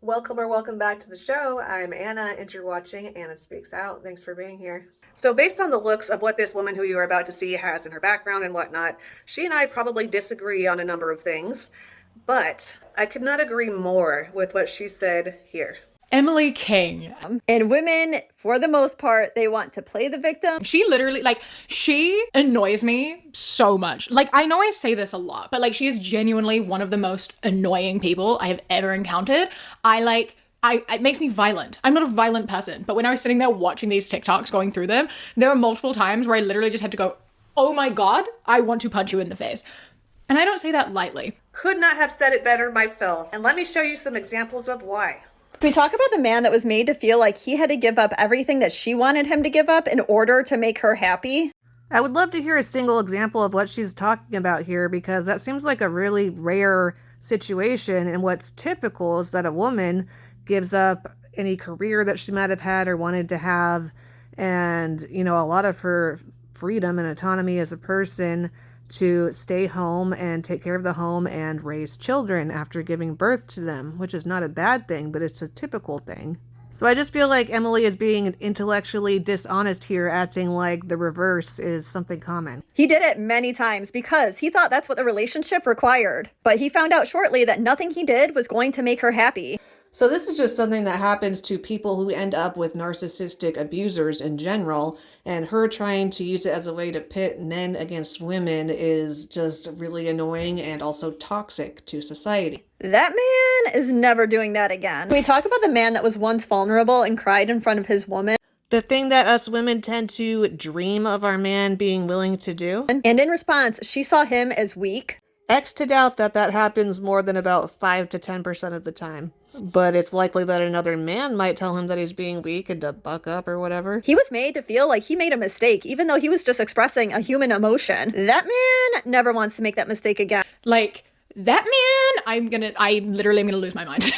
Welcome or welcome back to the show. I'm Anna, and you're watching Anna Speaks Out. Thanks for being here. So, based on the looks of what this woman who you are about to see has in her background and whatnot, she and I probably disagree on a number of things, but I could not agree more with what she said here. Emily King. And women, for the most part, they want to play the victim. She literally, she annoys me so much. I know I say this a lot, but, she is genuinely one of the most annoying people I have ever encountered. It makes me violent. I'm not a violent person, but when I was sitting there watching these TikToks, going through them, there were multiple times where I literally just had to go, oh my God, I want to punch you in the face. And I don't say that lightly. Could not have said it better myself. And let me show you some examples of why. Can we talk about the man that was made to feel like he had to give up everything that she wanted him to give up in order to make her happy? I would love to hear a single example of what she's talking about here, because that seems like a really rare situation. And what's typical is that a woman gives up any career that she might have had or wanted to have, and, a lot of her freedom and autonomy as a person to stay home and take care of the home and raise children after giving birth to them, which is not a bad thing, but it's a typical thing. So I just feel like Emily is being intellectually dishonest here, acting like the reverse is something common. He did it many times because he thought that's what the relationship required. But he found out shortly that nothing he did was going to make her happy. So this is just something that happens to people who end up with narcissistic abusers in general, and her trying to use it as a way to pit men against women is just really annoying and also toxic to society. That man is never doing that again. Can we talk about the man that was once vulnerable and cried in front of his woman? The thing that us women tend to dream of our man being willing to do. And in response, she saw him as weak. X to doubt that happens more than about 5 to 10% of the time. But it's likely that another man might tell him that he's being weak and to buck up or whatever. He was made to feel like he made a mistake, even though he was just expressing a human emotion. That man never wants to make that mistake again. That man, I literally am gonna lose my mind.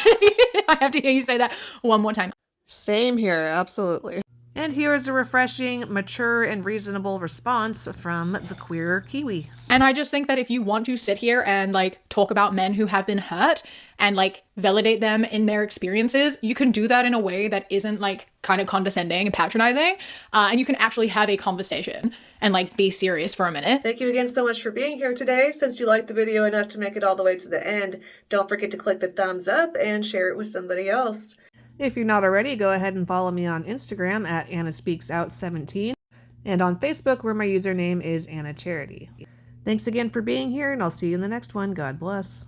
I have to hear you say that one more time. Same here, absolutely. And here is a refreshing, mature, and reasonable response from the queer Kiwi. And I just think that if you want to sit here and talk about men who have been hurt and validate them in their experiences, you can do that in a way that isn't kind of condescending and patronizing. And you can actually have a conversation and be serious for a minute. Thank you again so much for being here today. Since you liked the video enough to make it all the way to the end, don't forget to click the thumbs up and share it with somebody else. If you're not already, go ahead and follow me on Instagram at AnnaSpeaksOut17 and on Facebook, where my username is Anna Charity. Thanks again for being here, and I'll see you in the next one. God bless.